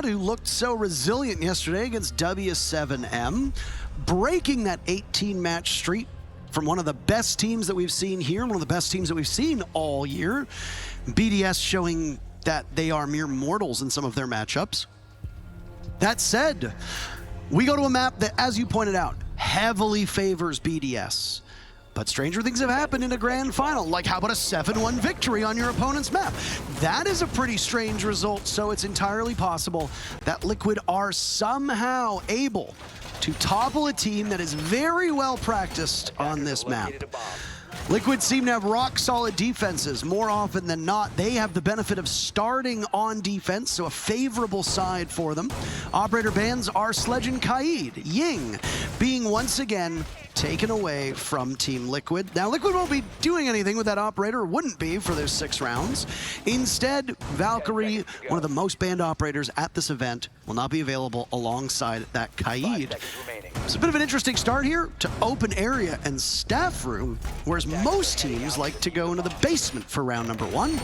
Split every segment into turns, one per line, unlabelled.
who looked so resilient yesterday against W7M, breaking that 18-match streak from one of the best teams that we've seen here, one of the best teams that we've seen all year. BDS showing that they are mere mortals in some of their matchups. That said, we go to a map that, as you pointed out, heavily favors BDS. But stranger things have happened in a grand final, like how about a 7-1 victory on your opponent's map? That is a pretty strange result, so it's entirely possible that Liquid are somehow able to topple a team that is very well practiced on this map. Liquid seem to have rock-solid defenses. More often than not, they have the benefit of starting on defense, so a favorable side for them. Operator bans are Sledge and Kaid. Ying being once again taken away from Team Liquid. Now, Liquid won't be doing anything with that operator, wouldn't be for those 6 rounds. Instead, Valkyrie, one of the most banned operators at this event, will not be available alongside that Kaid. It's a bit of an interesting start here to open area and staff room, whereas most teams like to go into the basement for round number 1.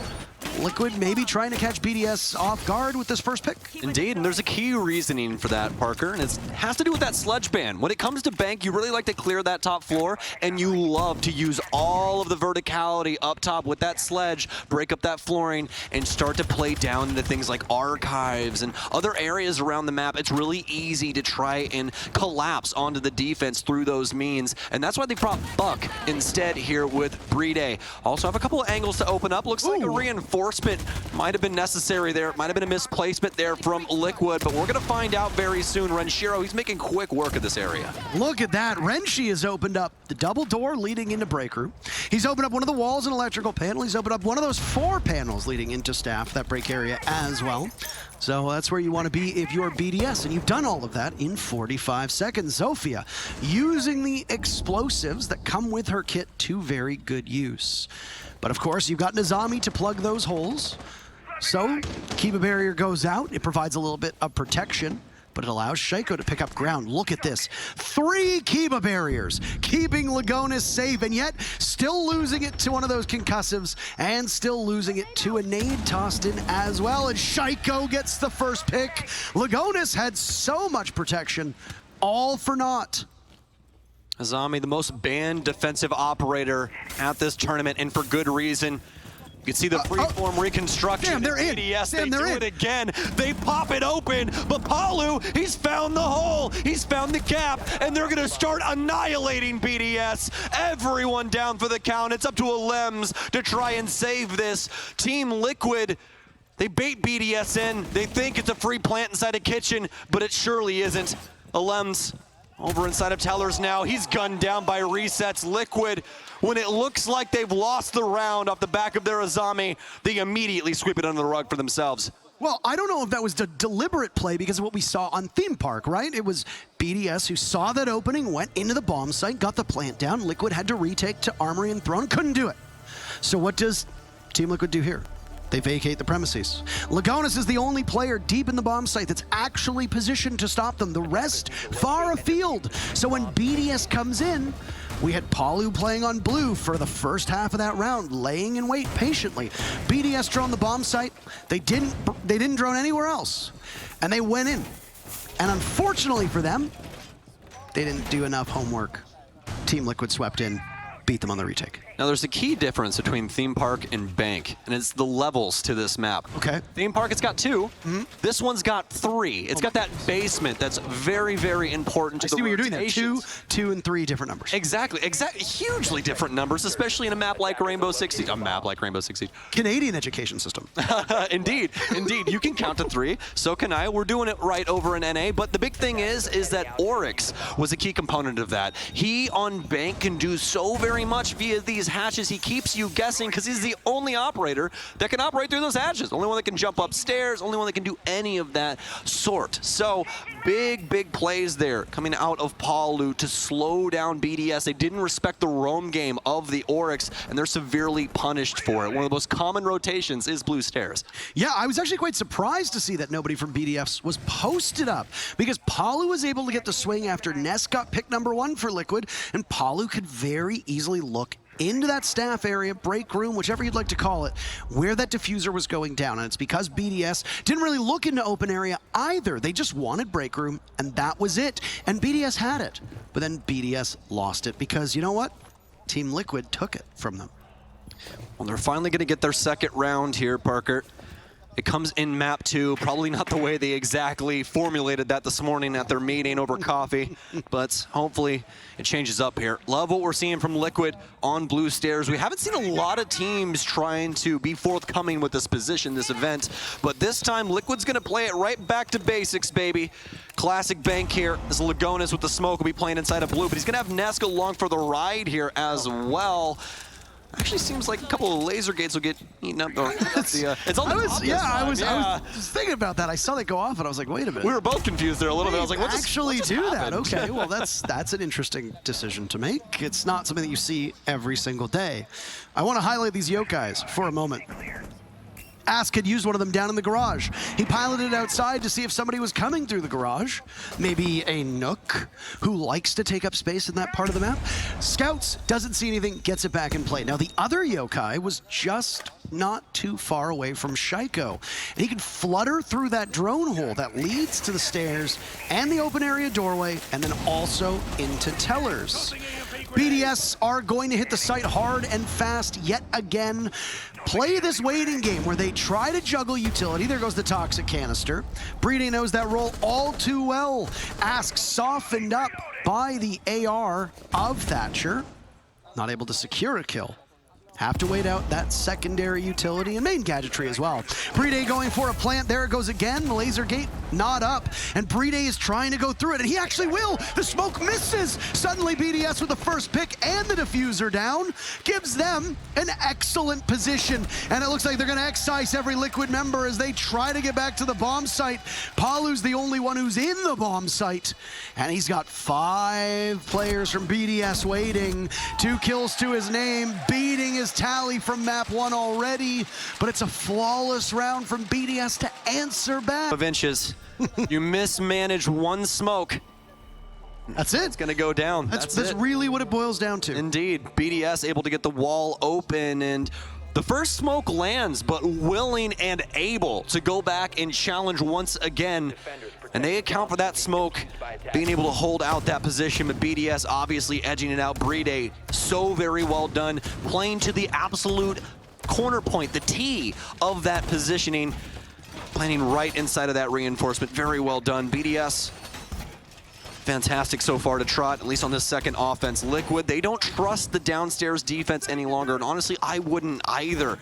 Liquid maybe trying to catch BDS off guard with this first pick.
Indeed, and there's a key reasoning for that, Parker, and it has to do with that sledge ban. When it comes to bank, you really like to clear that top floor, and you love to use all of the verticality up top with that sledge, break up that flooring, and start to play down into things like archives and other areas around the map. It's really easy to try and collapse onto the defense through those means, and that's why they brought Buck instead here with Brede. Also have a couple of angles to open up. Looks like a reinforcement might have been necessary there. It might have been a misplacement there from Liquid, but we're going to find out very soon. Renshiro, he's making quick work of this area.
Look at that. Renshi has opened up the double door leading into break room. He's opened up one of the walls and electrical panel. He's opened up one of those 4 panels leading into staff, that break area as well. So that's where you want to be if you're BDS, and you've done all of that in 45 seconds. Zofia using the explosives that come with her kit to very good use. But of course, you've got Nizami to plug those holes. So, Kiba barrier goes out. It provides a little bit of protection, but it allows Shaco to pick up ground. Look at this. 3 Kiba barriers, keeping Lagonis safe, and yet still losing it to one of those concussives, and still losing it to a nade tossed in as well. And Shaco gets the first pick. Lagonis had so much protection, all for naught.
Azami, the most banned defensive operator at this tournament, and for good reason. You can see the freeform reconstruction.
Damn, they're in.
BDS,
Damn,
they do it again. They pop it open, but Palu, he's found the hole. He's found the gap, and they're gonna start annihilating BDS. Everyone down for the count. It's up to Alems to try and save this. Team Liquid, they bait BDS in. They think it's a free plant inside a kitchen, but it surely isn't. Alems over inside of Tellers now. He's gunned down by resets. Liquid, when it looks like they've lost the round off the back of their Azami, they immediately sweep it under the rug for themselves.
Well, I don't know if that was a deliberate play because of what we saw on Theme Park, right? It was BDS who saw that opening, went into the bomb site, got the plant down. Liquid had to retake to Armory and Throne, couldn't do it. So what does Team Liquid do here? They vacate the premises. Lagonis is the only player deep in the bomb site that's actually positioned to stop them. The rest far afield. So when BDS comes in, we had Palu playing on blue for the first half of that round, laying in wait patiently. BDS droned the bomb site. They didn't drone anywhere else, and they went in. And unfortunately for them, they didn't do enough homework. Team Liquid swept in, beat them on the retake.
Now there's a key difference between Theme Park and Bank, and it's the levels to this map.
Okay.
Theme Park, it's got 2. This one's got 3. It's got that basement that's very, very important to the
I see what you're doing there.
rotations.
2, and 3 different numbers.
Exactly. Hugely different numbers, especially in a map like Rainbow Six Siege. A map like Rainbow Six Siege.
Canadian education system.
Indeed. You can count to 3. So can I. We're doing it right over in NA. But the big thing is that Oryx was a key component of that. He on Bank can do so very much via these hatches. He keeps you guessing because he's the only operator that can operate through those hatches. Only one that can jump upstairs. Only one that can do any of that sort. So big plays there coming out of Palu to slow down BDS. They didn't respect the roam game of the Oryx, and they're severely punished for it. One of the most common rotations is blue stairs.
Yeah, I was actually quite surprised to see that nobody from BDS was posted up because Palu was able to get the swing after Ness got pick number 1 for Liquid, and Palu could very easily look into that staff area, break room, whichever you'd like to call it, where that diffuser was going down. And it's because BDS didn't really look into open area either. They just wanted break room, and that was it. And BDS had it. But then BDS lost it because, you know what? Team Liquid took it from them.
Well, they're finally going to get their second round here, Parker. It comes in map 2, probably not the way they exactly formulated that this morning at their meeting over coffee, but hopefully it changes up here. Love what we're seeing from Liquid on blue stairs. We haven't seen a lot of teams trying to be forthcoming with this position, this event, but this time Liquid's gonna play it right back to basics, baby. Classic Bank here as Lagonis with the smoke will be playing inside of blue, but he's gonna have Nesk along for the ride here as well. Actually seems like a couple of laser gates will get eaten up. It's on the top
I was thinking about that. I saw that go off, and I was like, wait a minute.
We were both confused there a little bit. I was like, what
actually
just
do that?
happened?
Okay, well, that's an interesting decision to make. It's not something that you see every single day. I want to highlight these yokais for a moment. Ask had used one of them down in the garage. He piloted it outside to see if somebody was coming through the garage. Maybe a Nook who likes to take up space in that part of the map. Scouts, doesn't see anything, gets it back in play. Now the other yokai was just not too far away from Shaiko. And he can flutter through that drone hole that leads to the stairs and the open area doorway, and then also into tellers. BDS are going to hit the site hard and fast yet again. Play this waiting game where they try to juggle utility. There goes the toxic canister. Brede knows that role all too well. Ask softened up by the AR of Thatcher. Not able to secure a kill. Have to wait out that secondary utility and main gadgetry as well. Brede going for a plant. There it goes again. The laser gate not up. And Brede is trying to go through it, and he actually will. The smoke misses. Suddenly BDS with the first pick and the diffuser down gives them an excellent position. And it looks like they're going to excise every Liquid member as they try to get back to the bomb site. Palu's the only one who's in the bomb site. And he's got 5 players from BDS waiting. 2 kills to his name, beating his tally from map 1 already, but it's a flawless round from BDS to answer back.
Of inches. You mismanage one smoke.
That's it.
It's gonna go down.
That's really what it boils down to.
Indeed. BDS able to get the wall open, and the first smoke lands, but willing and able to go back and challenge once again. And they account for that smoke being able to hold out that position, but BDS obviously edging it out. Brede, so very well done, playing to the absolute corner point, the T of that positioning, planning right inside of that reinforcement. Very well done. BDS, fantastic so far to trot, at least on this second offense. Liquid, they don't trust the downstairs defense any longer, and honestly, I wouldn't either.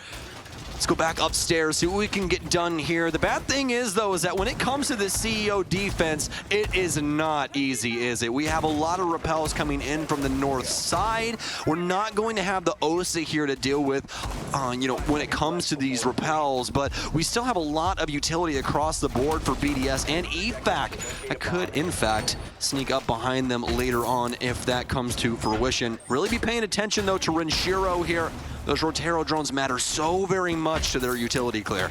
Let's go back upstairs, see what we can get done here. The bad thing is, though, is that when it comes to the CEO defense, it is not easy, is it? We have a lot of repels coming in from the north side. We're not going to have the OSA here to deal with, when it comes to these repels, but we still have a lot of utility across the board for BDS and EFAC that could, in fact, sneak up behind them later on if that comes to fruition. Really be paying attention, though, to Renshiro here. Those Rotero drones matter so very much to their utility clear.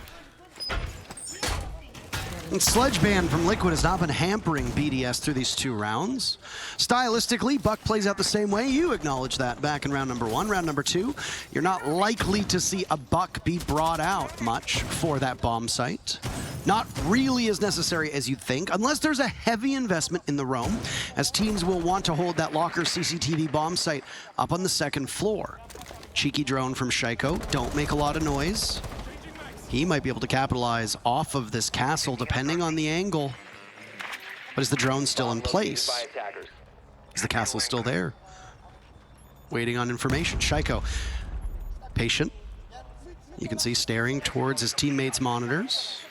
And Sledge Ban from Liquid has not been hampering BDS through these 2 rounds. Stylistically, Buck plays out the same way. You acknowledge that back in round number 1. Round number 2, you're not likely to see a Buck be brought out much for that bomb site. Not really as necessary as you'd think, unless there's a heavy investment in the roam, as teams will want to hold that locker CCTV bomb site up on the 2nd floor. Cheeky drone from Shaiko, don't make a lot of noise. He might be able to capitalize off of this castle depending on the angle. But is the drone still in place? Is the castle still there? Waiting on information. Shaiko, patient. You can see staring towards his teammates' monitors.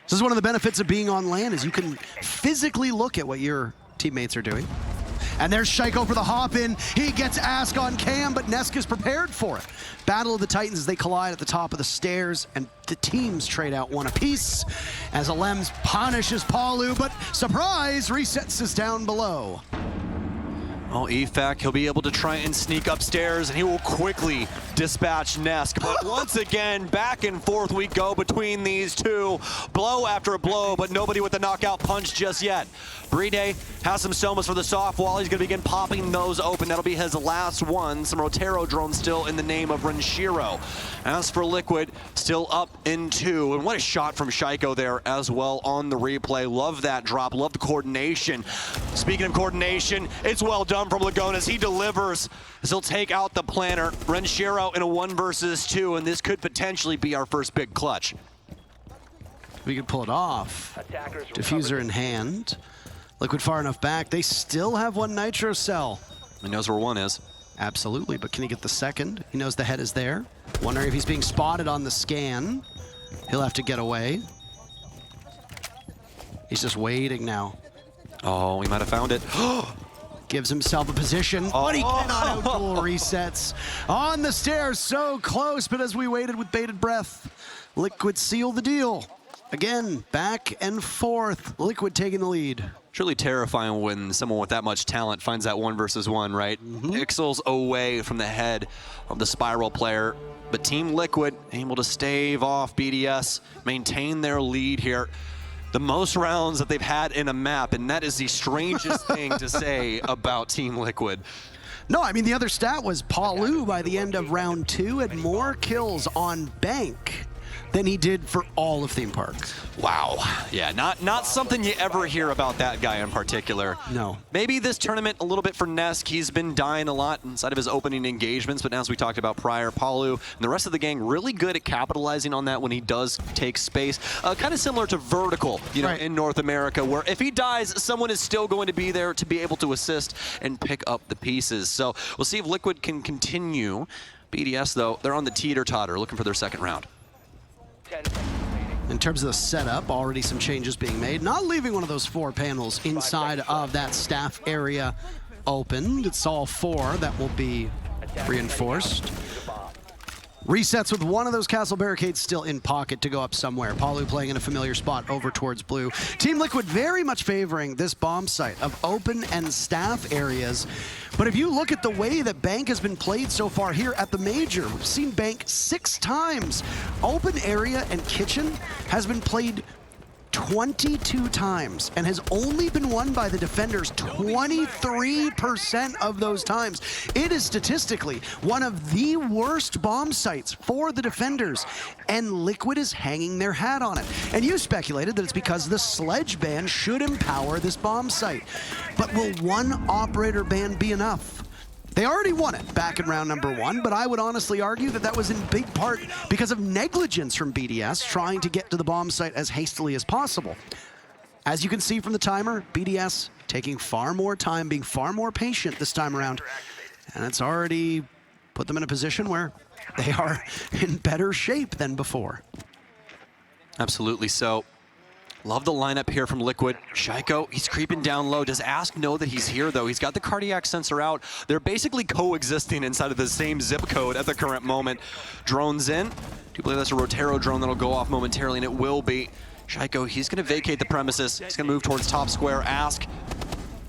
This is one of the benefits of being on LAN, is you can physically look at what your teammates are doing. And there's Shaiko for the hop-in. He gets Ask on cam, but Nesk is prepared for it. Battle of the Titans as they collide at the top of the stairs, and the teams trade out 1 apiece as Alems punishes Palu, but surprise, resets us down below.
Oh, EFAC, he'll be able to try and sneak upstairs, and he will quickly dispatch Nesk. But once again, back and forth we go between these two. Blow after blow, but nobody with the knockout punch just yet. Bride has some Somas for the soft wall. He's going to begin popping those open. That'll be his last one. Some Rotero drones still in the name of Renshiro. As for Liquid, still up in 2. And what a shot from Shaiko there as well on the replay. Love that drop. Love the coordination. Speaking of coordination, it's well done from Lagonas. He delivers as he'll take out the planner. Renshiro in a 1 versus 2, and this could potentially be our first big clutch.
We could pull it off. Diffuser in hand. Liquid far enough back. They still have 1 Nitro cell.
He knows where 1 is.
Absolutely, but can he get the second? He knows the head is there. Wondering if he's being spotted on the scan. He'll have to get away. He's just waiting now.
Oh, he might have found it.
Gives himself a position, but he cannot outduel resets. On the stairs, so close, but as we waited with bated breath, Liquid seal the deal. Again, back and forth, Liquid taking the lead.
Truly terrifying when someone with that much talent finds that 1 versus 1, right? Ixel's away from the head of the Spiral player, but Team Liquid able to stave off BDS, maintain their lead here. The most rounds that they've had in a map, and that is the strangest thing to say about Team Liquid.
No, I mean, the other stat was Palu by the end of round 2 had more kills on Bank than he did for all of Theme Park.
Wow. Yeah, not something you ever hear about that guy in particular.
No.
Maybe this tournament a little bit for Nesk. He's been dying a lot inside of his opening engagements, but as we talked about prior, Palu and the rest of the gang really good at capitalizing on that when he does take space. Kind of similar to Vertical, you know, in North America, where if he dies, someone is still going to be there to be able to assist and pick up the pieces. So we'll see if Liquid can continue. BDS, though, they're on the teeter-totter, looking for their second round.
In terms of the setup, already some changes being made. Not leaving one of those 4 panels inside of that staff area opened. It's all 4 that will be reinforced. Resets with one of those castle barricades still in pocket to go up somewhere. Palu playing in a familiar spot over towards blue. Team Liquid very much favoring this bomb site of open and staff areas. But if you look at the way that Bank has been played so far here at the Major, we've seen Bank 6 times. Open area and kitchen has been played 22 times and has only been won by the defenders 23% of those times. It is statistically one of the worst bomb sites for the defenders, and Liquid is hanging their hat on it. And you speculated that it's because the sledge ban should empower this bomb site. But will 1 operator ban be enough? They already won it back in round number 1, but I would honestly argue that that was in big part because of negligence from BDS trying to get to the bomb site as hastily as possible. As you can see from the timer, BDS taking far more time, being far more patient this time around, and it's already put them in a position where they are in better shape than before.
Absolutely so. Love the lineup here from Liquid. Shaiko, he's creeping down low. Does Ask know that he's here, though? He's got the cardiac sensor out. They're basically coexisting inside of the same zip code at the current moment. Drones in. Do you believe that's a Rotero drone that'll go off momentarily? And it will be. Shaiko, he's going to vacate the premises. He's going to move towards top square. Ask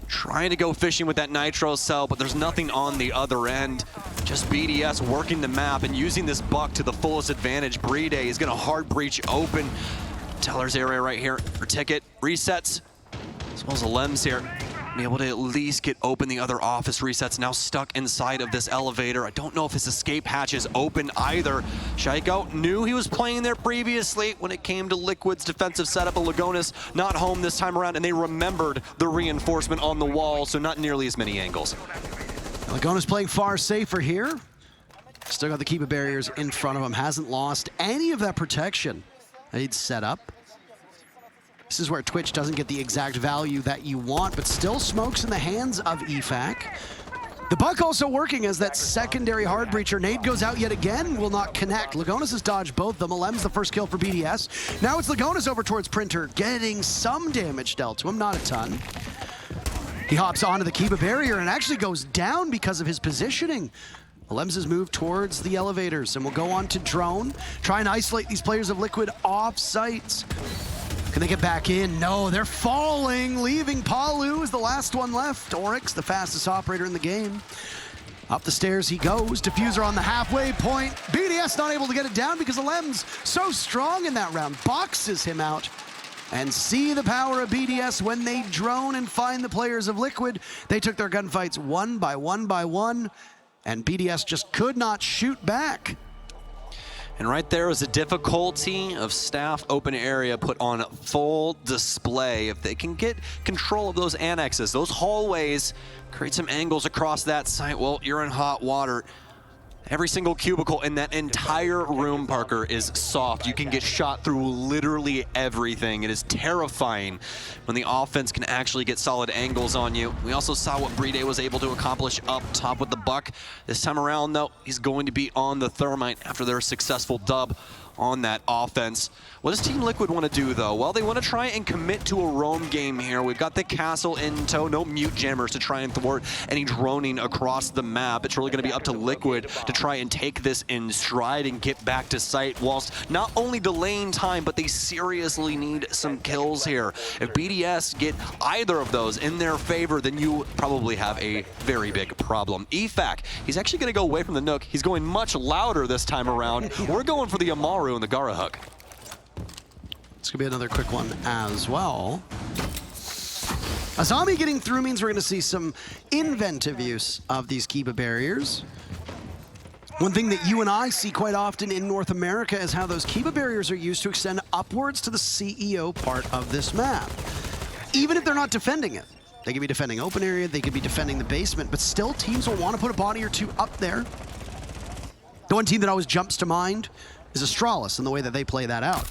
trying to go fishing with that Nitro cell, but there's nothing on the other end. Just BDS working the map and using this buck to the fullest advantage. Bride is going to hard breach open. Teller's area right here for Ticket. Resets, as well as the Lems here. Be able to at least get open the other office. Resets now stuck inside of this elevator. I don't know if his escape hatch is open either. Shaiko knew he was playing there previously when it came to Liquid's defensive setup. And Lagonas not home this time around, and they remembered the reinforcement on the wall, so not nearly as many angles.
Lagonas playing far safer here. Still got the Kiba barriers in front of him. Hasn't lost any of that protection that he'd set up. This is where Twitch doesn't get the exact value that you want, but still smokes in the hands of EFAC. The buck also working as that secondary hard breacher. Nade goes out yet again, will not connect. Lagonas has dodged both of them. Alem's the first kill for BDS. Now it's Lagonas over towards Printer, getting some damage dealt to him, not a ton. He hops onto the Kiba barrier and actually goes down because of his positioning. Alems has moved towards the elevators and will go on to drone, try and isolate these players of Liquid off sites. Can they get back in? No, they're falling, leaving Palu as the last one left. Oryx, the fastest operator in the game. Up the stairs he goes. Diffuser on the halfway point. BDS not able to get it down because Alem's so strong in that round. Boxes him out. And see the power of BDS when they drone and find the players of Liquid. They took their gunfights one by one, and BDS just could not shoot back.
And right there was a difficulty of staff open area put on full display. If they can get control of those annexes, those hallways, create some angles across that site, well, you're in hot water. Every single cubicle in that entire room, Parker, is soft. You can get shot through literally everything. It is terrifying when the offense can actually get solid angles on you. We also saw what BDS was able to accomplish up top with the Buck. This time around, though, he's going to be on the Thermite after their successful dub on that offense. What does Team Liquid want to do, though? Well, they want to try and commit to a roam game here. We've got the castle in tow, no mute jammers to try and thwart any droning across the map. It's really going to be up to Liquid to try and take this in stride and get back to site, whilst not only delaying time, but they seriously need some kills here. If BDS get either of those in their favor, then you probably have a very big problem. EFAC, he's actually going to go away from the Nook. He's going much louder this time around. We're going for the Amaru and the Gara hook.
It's gonna be another quick one as well. A zombie getting through means we're gonna see some inventive use of these Kiba barriers. One thing that you and I see quite often in North America is how those Kiba barriers are used to extend upwards to the CEO part of this map. Even if they're not defending it. They could be defending open area, they could be defending the basement, but still teams will want to put a body or two up there. The one team that always jumps to mind is Astralis and the way that they play that out.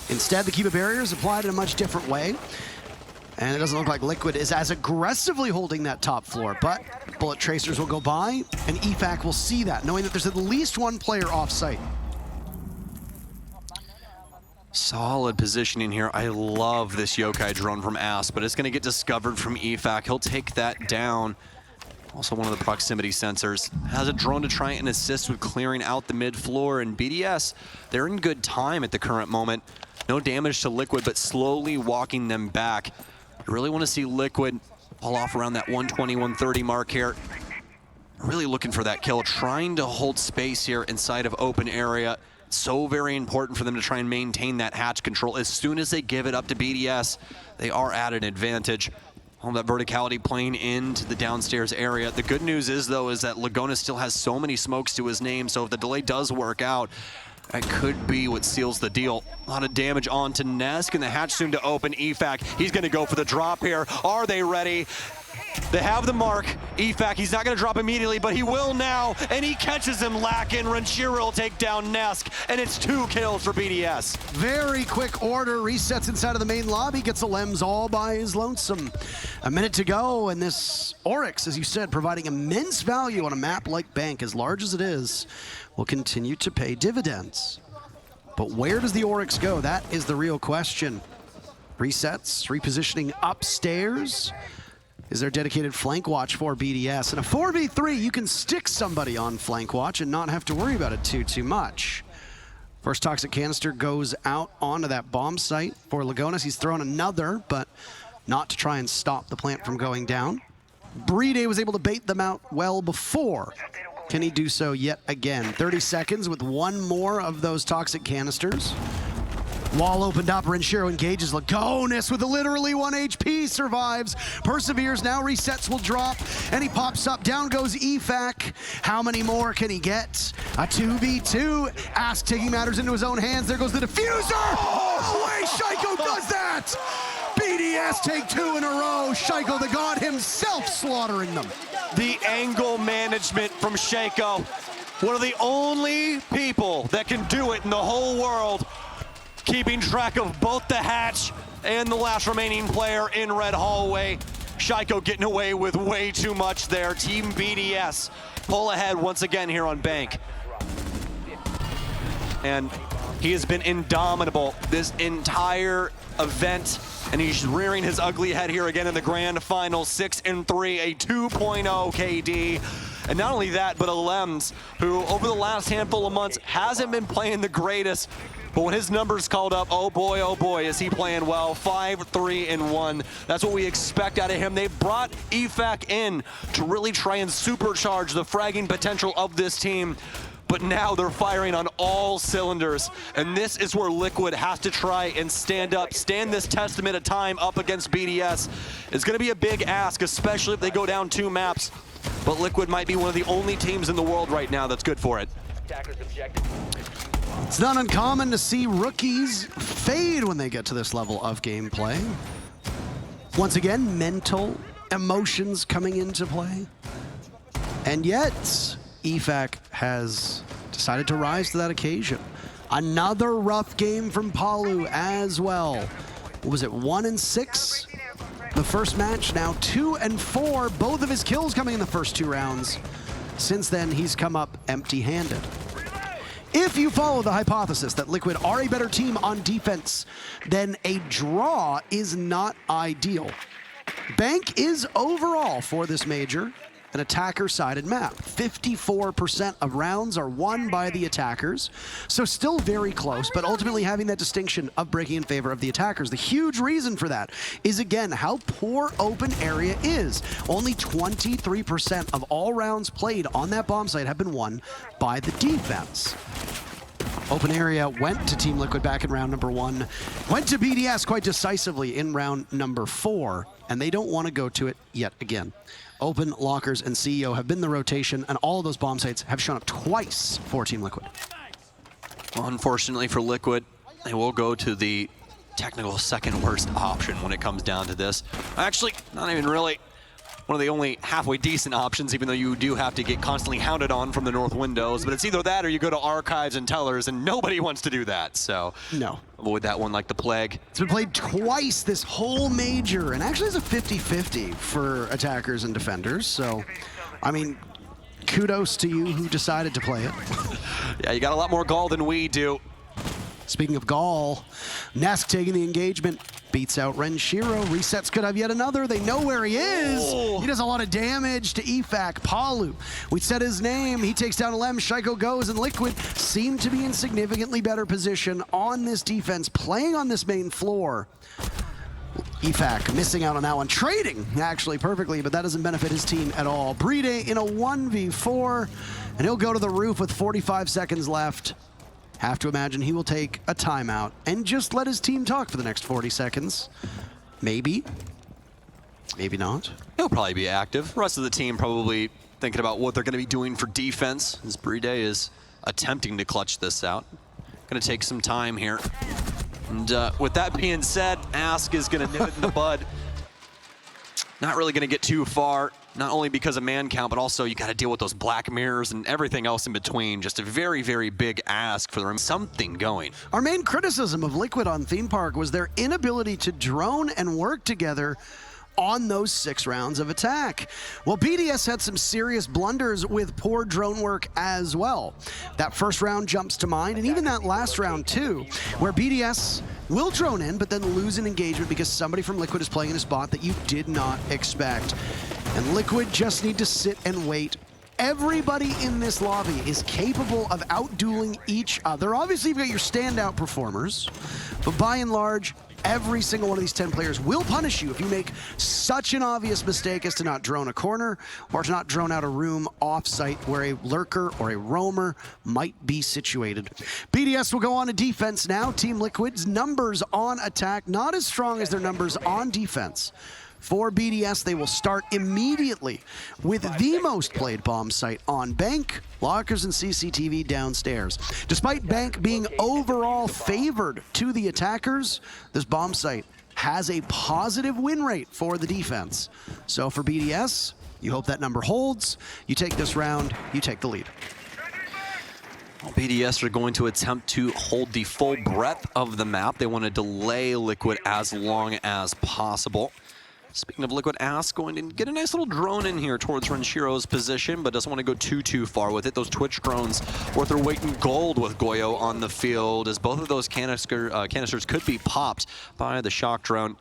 Instead, the Kiba barrier is applied in a much different way. And it doesn't look like Liquid is as aggressively holding that top floor, but bullet tracers will go by, and EFAC will see that, knowing that there's at least one player off-site.
Solid positioning here. I love this Yokai drone from Asp, but it's going to get discovered from EFAC. He'll take that down. Also one of the proximity sensors. Has a drone to try and assist with clearing out the mid-floor, and BDS, they're in good time at the current moment. No damage to Liquid, but slowly walking them back. I really want to see Liquid pull off around that 120, 130 mark here. Really looking for that kill, trying to hold space here inside of open area. So very important for them to try and maintain that hatch control. As soon as they give it up to BDS, they are at an advantage. All that verticality playing into the downstairs area. The good news is, though, is that Lagona still has so many smokes to his name, so if the delay does work out, that could be what seals the deal. A lot of damage onto Nesk, and the hatch soon to open. EFAC, he's gonna go for the drop here. Are they ready? They have the mark. EFAC, he's not gonna drop immediately, but he will now, and he catches him lacking. Ranchiro will take down Nesk, and it's 2 kills for BDS.
Very quick order, resets inside of the main lobby, gets a Lems all by his lonesome. A minute to go, and this Oryx, as you said, providing immense value on a map like Bank, as large as it is, will continue to pay dividends. But where does the Oryx go? That is the real question. Resets, repositioning upstairs. Is there dedicated flank watch for BDS? In a 4v3, you can stick somebody on flank watch and not have to worry about it too much. First toxic canister goes out onto that bomb site for Lagonas. He's thrown another, but not to try and stop the plant from going down. BDS was able to bait them out well before. Can he do so yet again? 30 seconds with one more of those toxic canisters. Wall opened up, Ranchiro engages Lagonas with a literally 1 HP, survives, perseveres, now resets will drop, and he pops up, down goes EFAC. How many more can he get? A 2v2, Ask taking matters into his own hands, there goes the diffuser! Oh, the way Shaiko does that! BDS take 2 in a row, Shaiko the God himself slaughtering them.
The angle management from Shaiko, one of the only people that can do it in the whole world. Keeping track of both the hatch and the last remaining player in red hallway. Shaiko getting away with way too much there. Team BDS pull ahead once again here on Bank. And he has been indomitable this entire event, and he's rearing his ugly head here again in the grand final. 6-3, a 2.0 KD. And not only that, but a Lems, who over the last handful of months hasn't been playing the greatest, But when his numbers called up, oh boy, is he playing well. 5-3-1. That's what we expect out of him. They brought EFAC in to really try and supercharge the fragging potential of this team. But now they're firing on all cylinders. And this is where Liquid has to try and stand this testament of time up against BDS. It's gonna be a big ask, especially if they go down 2 maps. But Liquid might be one of the only teams in the world right now that's good for it.
It's not uncommon to see rookies fade when they get to this level of gameplay. Once again, mental emotions coming into play. And yet, EFAC has decided to rise to that occasion. Another rough game from Palu as well. What was it, 1-6? The first match, now 2-4. Both of his kills coming in the first 2 rounds. Since then, he's come up empty-handed. If you follow the hypothesis that Liquid are a better team on defense, then a draw is not ideal. Bank is overall for this major an attacker-sided map. 54% of rounds are won by the attackers, so still very close, but ultimately having that distinction of breaking in favor of the attackers. The huge reason for that is, again, how poor open area is. Only 23% of all rounds played on that bomb site have been won by the defense. Open area went to Team Liquid back in round number 1, went to BDS quite decisively in round number 4, and they don't want to go to it yet again. Open, Lockers, and CEO have been the rotation, and all of those bomb sites have shown up twice for Team Liquid.
Well, unfortunately for Liquid, they will go to the technical second worst option when it comes down to this. Actually, not even really. One of the only halfway decent options, even though you do have to get constantly hounded on from the north windows. But it's either that or you go to archives and tellers, and nobody wants to do that. So
no,
avoid that one like the plague.
It's been played twice this whole major, and actually it's a 50-50 for attackers and defenders. So, I mean, kudos to you who decided to play it.
Yeah, you got a lot more gall than we do.
Speaking of gall, Nesk taking the engagement, beats out Renshiro. Resets could have yet another. They know where he is. Oh. He does a lot of damage to EFAC. Palu, we said his name. He takes down Lem. Shaiko goes, and Liquid seem to be in significantly better position on this defense, playing on this main floor. EFAC missing out on that one. Trading, actually, perfectly, but that doesn't benefit his team at all. Bride in a 1v4, and he'll go to the roof with 45 seconds left. Have to imagine he will take a timeout and just let his team talk for the next 40 seconds. Maybe. Maybe not.
He'll probably be active. The rest of the team probably thinking about what they're going to be doing for defense, as Bride is attempting to clutch this out. Going to take some time here. And with that being said, Ask is going to nip it in the bud. Not really going to get too far, not only because of man count, but also you got to deal with those black mirrors and everything else in between. Just a very, very big ask for them. Something going.
Our main criticism of Liquid on Theme Park was their inability to drone and work together on those 6 rounds of attack. Well, BDS had some serious blunders with poor drone work as well. That first round jumps to mind, and even that last round too, where BDS will drone in, but then lose an engagement because somebody from Liquid is playing in a spot that you did not expect. And Liquid just need to sit and wait. Everybody in this lobby is capable of outdueling each other. Obviously, you've got your standout performers, but by and large, every single one of these 10 players will punish you if you make such an obvious mistake as to not drone a corner or to not drone out a room off-site where a lurker or a roamer might be situated. BDS will go on to defense now. Team Liquid's numbers on attack, not as strong as their numbers on defense. For BDS, they will start immediately with the most played bomb site on Bank, Lockers, and CCTV downstairs. Despite Bank being overall favored to the attackers, this bomb site has a positive win rate for the defense. So for BDS, you hope that number holds. You take this round, you take the lead.
Well, BDS are going to attempt to hold the full breadth of the map. They want to delay Liquid as long as possible. Speaking of Liquid, Ask going to get a nice little drone in here towards Renshiro's position, but doesn't want to go too far with it. Those Twitch drones worth their weight in gold with Goyo on the field, as both of those canisters could be popped by the shock drone.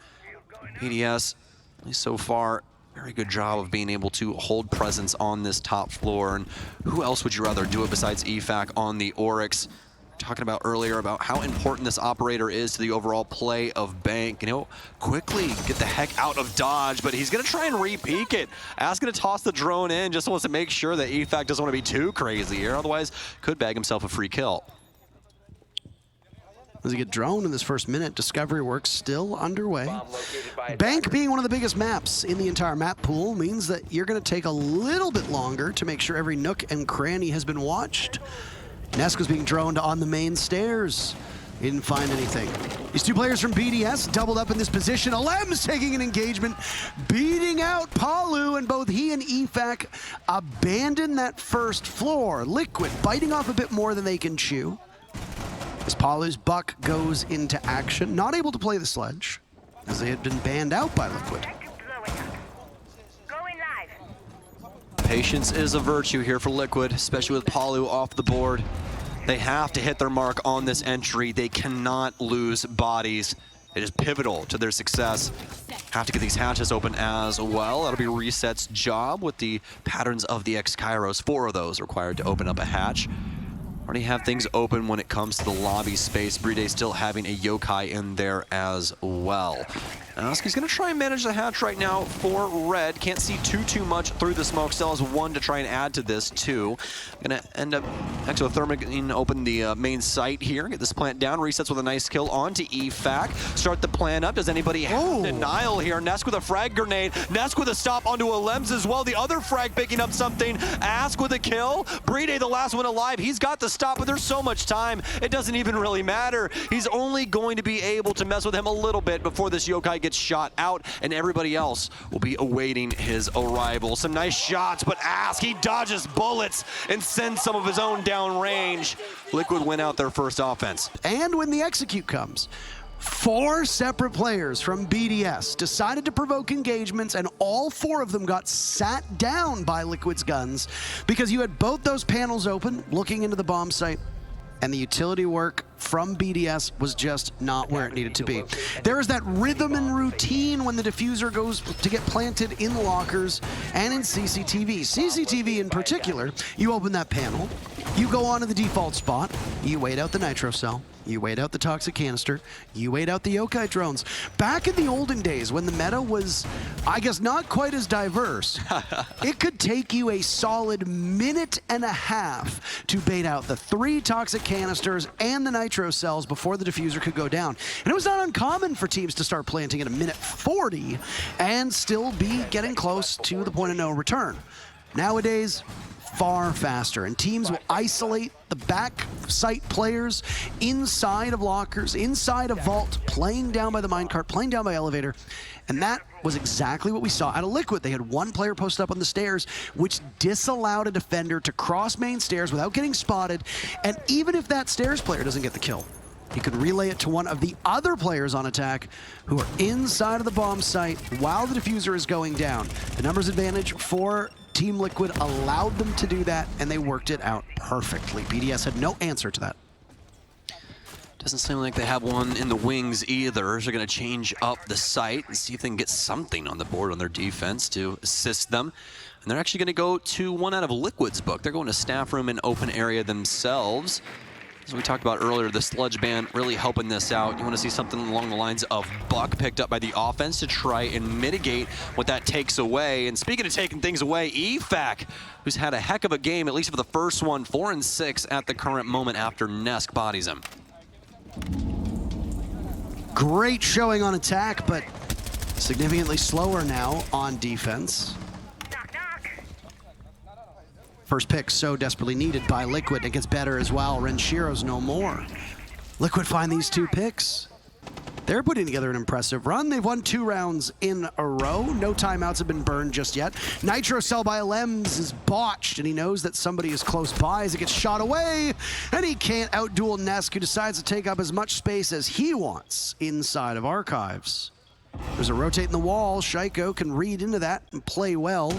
BDS, at least so far, very good job of being able to hold presence on this top floor. And who else would you rather do it besides EFAC on the Oryx? talking about earlier about how important this operator is to the overall play of Bank. And he'll quickly get the heck out of dodge, but he's going to try and re-peek it. Ask going to toss the drone in, just wants to make sure that EFAC doesn't want to be too crazy here, otherwise could bag himself a free kill.
As he get drone in this first minute, discovery work still underway. Bank being one of the biggest maps in the entire map pool means that you're going to take a little bit longer to make sure every nook and cranny has been watched. Nesk was being droned on the main stairs. He didn't find anything. These two players from BDS doubled up in this position. Alem's taking an engagement, beating out Palu, and both he and EFAC abandon that first floor. Liquid biting off a bit more than they can chew. As Palu's buck goes into action, not able to play the sledge, as they had been banned out by Liquid.
Patience is a virtue here for Liquid, especially with Palu off the board. They have to hit their mark on this entry. They cannot lose bodies. It is pivotal to their success. Have to get these hatches open as well. That'll be Reset's job with the patterns of the X-Kairos. 4 of those required to open up a hatch. Already have things open when it comes to the lobby space. BDS still having a yokai in there as well. He's going to try and manage the hatch right now for Red. Can't see too much through the smoke. Still has 1 to try and add to this, 2. Going to end up exothermic open the main site here. Get this plant down. Resets with a nice kill onto EFAC. Start the plan up. Does anybody have denial here? Nesk with a frag grenade. Nesk with a stop onto Alems as well. The other frag picking up something. Ask with a kill. BDS, the last one alive. He's got the stop, but there's so much time. It doesn't even really matter. He's only going to be able to mess with him a little bit before this yokai gets shot out, and everybody else will be awaiting his arrival. Some nice shots, but Ask, he dodges bullets and sends some of his own down range. Liquid win out their first offense.
And when the execute comes, 4 separate players from BDS decided to provoke engagements, and all 4 of them got sat down by Liquid's guns because you had both those panels open looking into the bomb site, and the utility work from BDS was just not where it needed to be. There is that rhythm and routine when the diffuser goes to get planted in lockers and in CCTV. CCTV in particular, you open that panel, you go on to the default spot, you wait out the nitro cell, you wait out the toxic canister, you wait out the yokai drones. Back in the olden days when the meta was, I guess, not quite as diverse, it could take you a solid minute and a half to bait out the 3 toxic canisters and the nitro cells before the diffuser could go down. And it was not uncommon for teams to start planting at a minute 40 and still be getting close to the point of no return. Nowadays, far faster, and teams will isolate the back site players inside of lockers, inside of vault, playing down by the minecart, playing down by elevator, and that was exactly what we saw out of Liquid. They had 1 player posted up on the stairs, which disallowed a defender to cross main stairs without getting spotted, and even if that stairs player doesn't get the kill, he could relay it to one of the other players on attack who are inside of the bomb site while the diffuser is going down. The numbers advantage for Team Liquid allowed them to do that, and they worked it out perfectly. BDS had no answer to that.
Doesn't seem like they have one in the wings either. They're going to change up the site and see if they can get something on the board on their defense to assist them. And they're actually going to go to 1 out of Liquid's book. They're going to staff room and open area themselves. As we talked about earlier, the sludge ban really helping this out. You want to see something along the lines of Buck picked up by the offense to try and mitigate what that takes away. And speaking of taking things away, EFAC, who's had a heck of a game, at least for the first one, 4 and 6 at the current moment after Nesk bodies him.
Great showing on attack, but significantly slower now on defense. First pick so desperately needed by Liquid. It gets better as well. Renshiro's no more. Liquid find these 2 picks. They're putting together an impressive run. They've won 2 rounds in a row. No timeouts have been burned just yet. Nitro cell by Alems is botched, and he knows that somebody is close by as it gets shot away, and he can't outduel Nesk, who decides to take up as much space as he wants inside of Archives. There's a rotate in the wall. Shaiko can read into that and play well.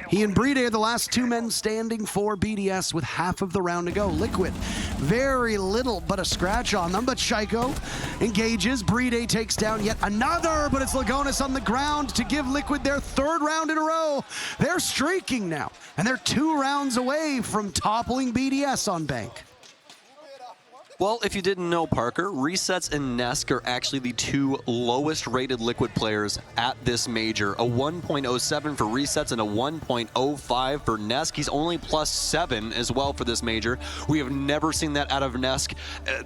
He and BDS are the last 2 men standing for BDS with half of the round to go. Liquid, very little but a scratch on them, but Shaiko engages. BDS takes down yet another, but it's Lagonis on the ground to give Liquid their 3rd round in a row. They're streaking now, and they're 2 rounds away from toppling BDS on Bank.
Well, if you didn't know, Parker, Resets and Nesk are actually the two lowest rated Liquid players at this major. A 1.07 for Resets and a 1.05 for Nesk. He's only +7 as well for this major. We have never seen that out of Nesk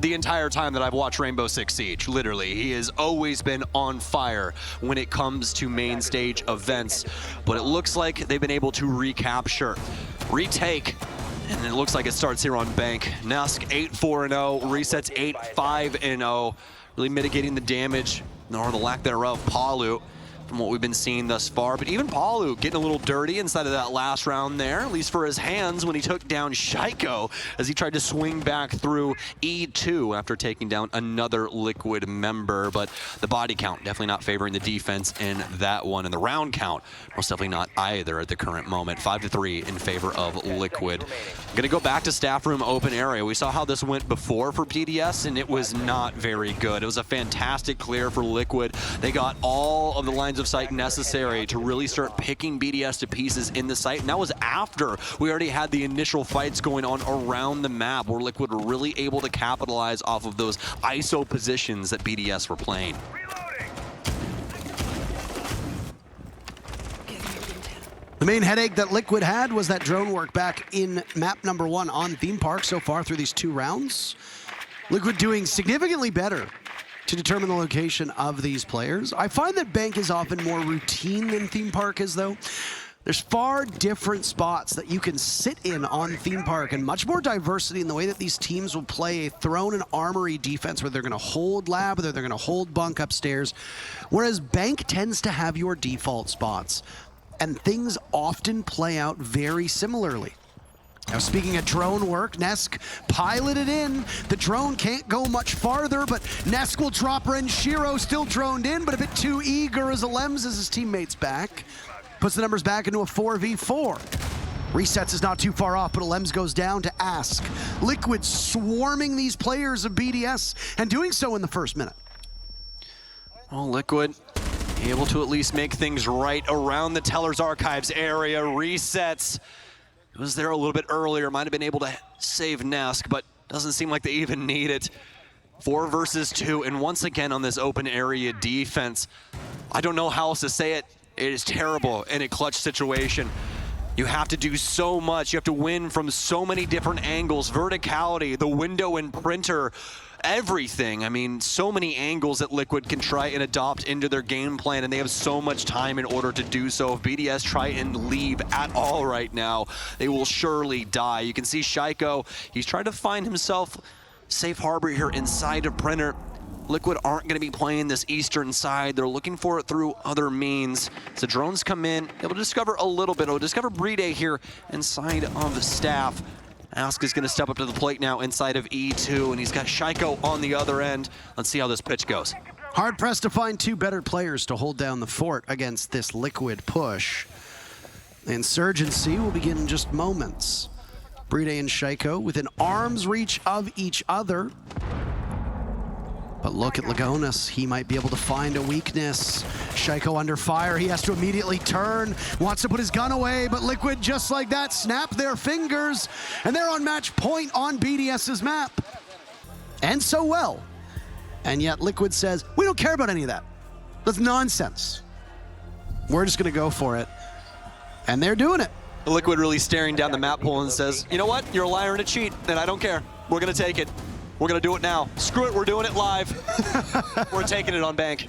the entire time that I've watched Rainbow Six Siege, literally. He has always been on fire when it comes to main stage events, but it looks like they've been able to recapture, retake, and it looks like it starts here on Bank. Nesk 8-4-0, Resets 8-5-0, really mitigating the damage, or the lack thereof, Palu, from what we've been seeing thus far. But even Palu getting a little dirty inside of that last round there, at least for his hands, when he took down Shaiko as he tried to swing back through E2 after taking down another Liquid member. But the body count definitely not favoring the defense in that one, and the round count most definitely not either at the current moment. 5-3 in favor of Liquid. Gonna go back to staff room open area. We saw how this went before for BDS, and it was not very good. It was a fantastic clear for Liquid. They got all of the lines of sight necessary to really start picking BDS to pieces in the site, and that was after we already had the initial fights going on around the map, where Liquid were really able to capitalize off of those ISO positions that BDS were playing.
The main headache that Liquid had was that drone work back in map number 1 on Theme Park so far through these 2 rounds. Liquid doing significantly better to determine the location of these players. I find that Bank is often more routine than Theme Park is, though. There's far different spots that you can sit in on Theme Park, and much more diversity in the way that these teams will play a throne and armory defense, where they're going to hold lab, whether they're going to hold bunk upstairs, whereas Bank tends to have your default spots, and things often play out very similarly. Now, speaking of drone work, Nesk piloted in. The drone can't go much farther, but Nesk will drop Renshiro, still droned in, but a bit too eager as Alems as his teammates back. Puts the numbers back into a 4v4. Resets is not too far off, but Alems goes down to Ask. Liquid swarming these players of BDS, and doing so in the first minute.
Well, Liquid able to at least make things right around the Teller's Archives area. Resets was there a little bit earlier, might have been able to save Nesk, but doesn't seem like they even need it. 4 versus 2, and once again on this open area defense, I don't know how else to say it. It is terrible in a clutch situation. You have to do so much. You have to win from so many different angles. Verticality, the window and printer, everything. I mean, so many angles that Liquid can try and adopt into their game plan, and they have so much time in order to do so. If BDS try and leave at all right now, they will surely die. You can see Shaiko, he's trying to find himself safe harbor here inside of Printer. Liquid aren't going to be playing this eastern side. They're looking for it through other means. So drones come in, able to discover a little bit. They'll discover BDS here inside of the staff. Ask is going to step up to the plate now inside of E2, and he's got Shaiko on the other end. Let's see how this pitch goes.
Hard pressed to find 2 better players to hold down the fort against this Liquid push. The insurgency will begin in just moments. BDS and Shaiko within arm's reach of each other. But look at Lagonas, he might be able to find a weakness. Shaiko under fire, he has to immediately turn, wants to put his gun away, but Liquid just like that snap their fingers, and they're on match point on BDS's map. And so well. And yet Liquid says, we don't care about any of that. That's nonsense. We're just gonna go for it. And they're doing it.
Liquid really staring down the map pool and says, you know what, you're a liar and a cheat, and I don't care. We're gonna take it. We're gonna do it now. Screw it, we're doing it live. We're taking it on Bank.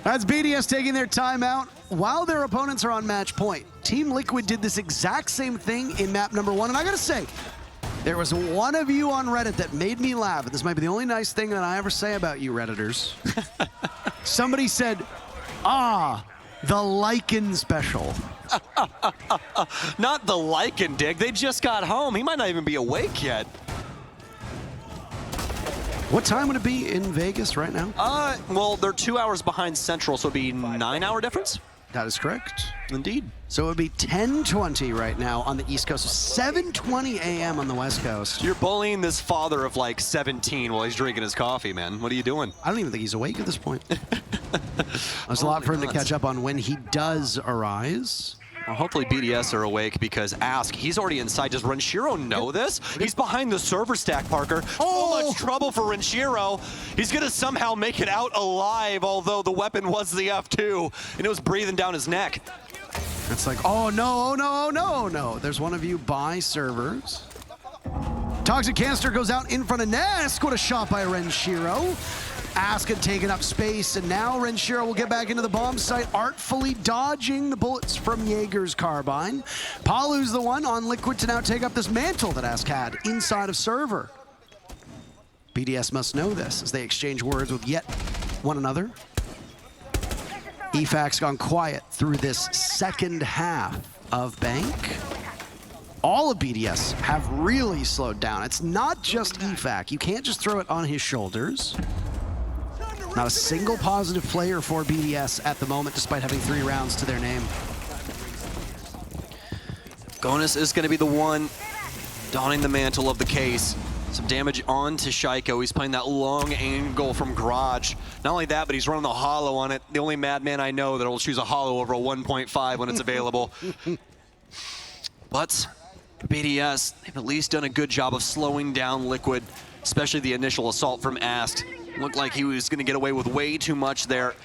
That's BDS taking their time out while their opponents are on match point. Team Liquid did this exact same thing in map number 1, and I gotta say, there was one of you on Reddit that made me laugh, and this might be the only nice thing that I ever say about you Redditors. Somebody said, ah, the Lycan special.
Not the Lycan dig, they just got home. He might not even be awake yet.
What time would it be in Vegas right now?
Well, they're 2 hours behind Central, so it'd be 9-hour difference?
That is correct.
Indeed.
So it would be 10:20 right now on the East Coast, so 7:20 a.m. on the West Coast.
You're bullying this father of like 17 while he's drinking his coffee, man. What are you doing?
I don't even think he's awake at this point. There's a lot for him to catch up on when he does arise.
Well, hopefully BDS are awake because Ask, he's already inside. Does Renshiro know this? He's behind the server stack, Parker. So much trouble for Renshiro. He's gonna somehow make it out alive, although the weapon was the F2, and it was breathing down his neck.
It's like, oh no, no, no, no. There's one of you by servers. Toxic Canister goes out in front of Nesk. What a shot by Renshiro. Ask had taken up space, and now Renshiro will get back into the bomb site, artfully dodging the bullets from Jaeger's carbine. Palu's the one on Liquid to now take up this mantle that Ask had inside of server. BDS must know this as they exchange words with yet one another. EFAC's gone quiet through this second half of Bank. All of BDS have really slowed down. It's not just EFAC. You can't just throw it on his shoulders. Not a single positive player for BDS at the moment, despite having 3 rounds to their name.
Gonus is going to be the one donning the mantle of the case. Some damage on to Shaiko. He's playing that long angle from Garage. Not only that, but he's running the hollow on it. The only madman I know that will choose a hollow over a 1.5 when it's available. But BDS, they've at least done a good job of slowing down Liquid, especially the initial assault from Ast. Looked like he was going to get away with way too much there.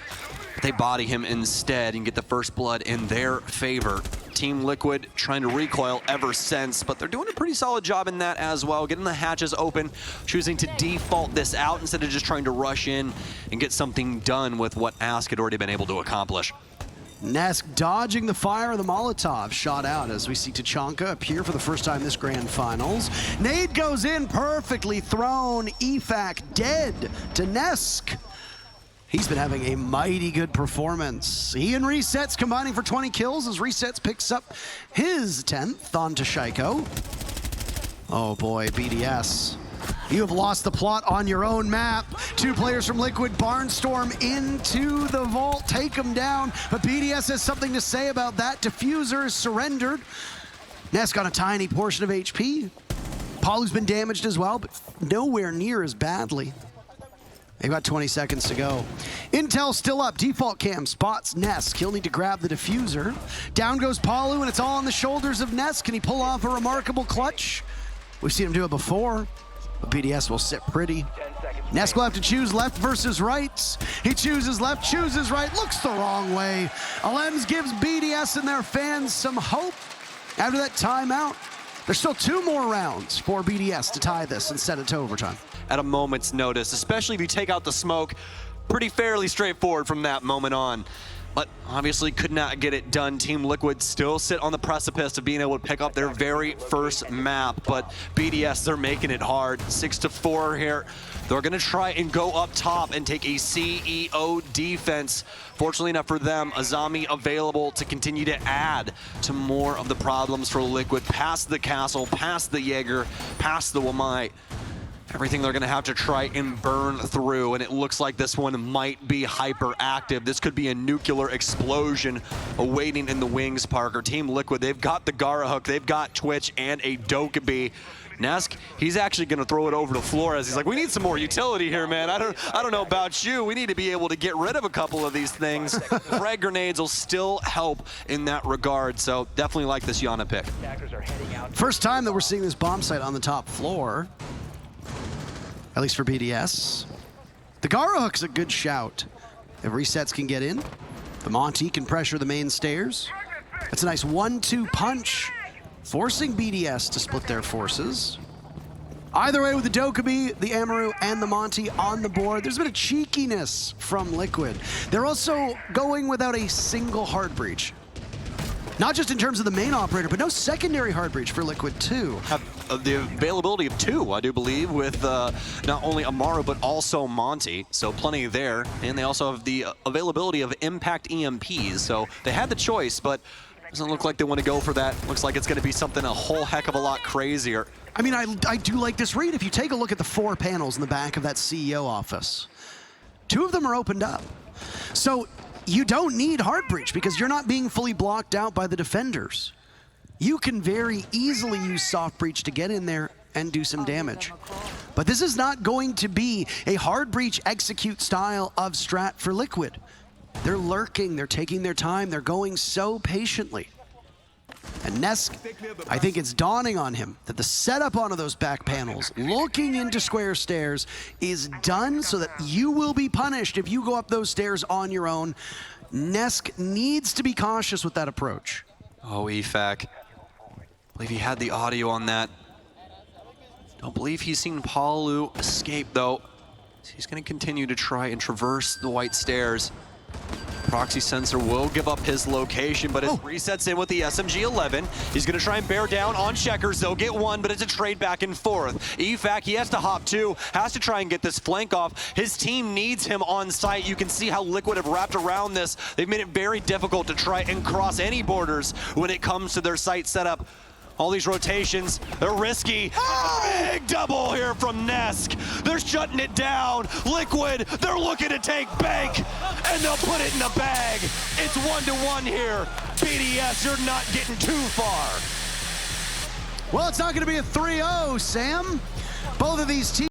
They body him instead and get the first blood in their favor. Team Liquid trying to recoil ever since, but they're doing a pretty solid job in that as well, getting the hatches open, choosing to default this out instead of just trying to rush in and get something done with what Ask had already been able to accomplish.
Nesk dodging the fire of the Molotov shot out as we see Tachanka appear for the first time this grand finals. Nade goes in, perfectly thrown. EFAC dead to Nesk. He's been having a mighty good performance. He and Resets combining for 20 kills as Resets picks up his 10th onto Shaiko. Oh boy, BDS. You have lost the plot on your own map. 2 players from Liquid barnstorm into the vault, take them down. But BDS has something to say about that. Diffuser is surrendered. Nesk on a tiny portion of HP. Palu's been damaged as well, but nowhere near as badly. They've got 20 seconds to go. Intel still up. Default cam spots Nesk. He'll need to grab the diffuser. Down goes Palu, and it's all on the shoulders of Nesk. Can he pull off a remarkable clutch? We've seen him do it before. But BDS will sit pretty. Nesk will have to choose left versus right. He chooses left, chooses right, looks the wrong way. Alems gives BDS and their fans some hope after that timeout. There's still 2 more rounds for BDS to tie this and send it to overtime.
At a moment's notice, especially if you take out the smoke, pretty fairly straightforward from that moment on. But obviously could not get it done. Team Liquid still sit on the precipice of being able to pick up their very first map, but BDS, they're making it hard. 6-4 here. They're gonna try and go up top and take a CEO defense. Fortunately enough for them, Azami available to continue to add to more of the problems for Liquid, past the castle, past the Jaeger, past the Wamai. Everything they're gonna have to try and burn through, and it looks like this one might be hyperactive. This could be a nuclear explosion awaiting in the wings, Parker. Team Liquid, they've got the Gara hook, they've got Twitch and a Dokkaebi. Nesk, he's actually gonna throw it over to Flores. He's like, we need some more utility here, man. I don't know about you. We need to be able to get rid of a couple of these things. Frag grenades will still help in that regard, so definitely like this Yana pick.
First time that we're seeing this bomb site on the top floor. At least for BDS. The Gara hook's a good shout. If Resets can get in, the Monty can pressure the main stairs. That's a nice 1-2 punch, forcing BDS to split their forces. Either way, with the Dokkaebi, the Amaru, and the Monty on the board, there's been a cheekiness from Liquid. They're also going without a single hard breach. Not just in terms of the main operator, but no secondary hard breach for Liquid too.
Have the availability of 2, I do believe, with not only Amaru, but also Monty, so plenty there. And they also have the availability of impact EMPs, so they had the choice, but doesn't look like they want to go for that. Looks like it's going to be something a whole heck of a lot crazier.
I mean, I do like this read. If you take a look at the 4 panels in the back of that CEO office, 2 of them are opened up. So you don't need hard breach because you're not being fully blocked out by the defenders. You can very easily use soft breach to get in there and do some damage. But this is not going to be a hard breach execute style of strat for Liquid. They're lurking, they're taking their time, they're going so patiently. And Nesk, I think it's dawning on him that the setup onto those back panels, looking into square stairs, is done so that you will be punished if you go up those stairs on your own. Nesk needs to be cautious with that approach.
Oh, EFAC. I believe he had the audio on that. Don't believe he's seen Palu escape, though. He's going to continue to try and traverse the white stairs. Proxy sensor will give up his location, but it resets in with the SMG-11. He's going to try and bear down on Checkers. They'll get one, but it's a trade back and forth. EFAC, he has to hop two, has to try and get this flank off. His team needs him on site. You can see how Liquid have wrapped around this. They've made it very difficult to try and cross any borders when it comes to their site setup. All these rotations, they're risky. Big double here from Nesk. They're shutting it down. Liquid, they're looking to take bank, and they'll put it in the bag. It's 1-1 here. BDS, you're not getting too far.
Well, it's not going to be a 3-0, Sam. Both of these teams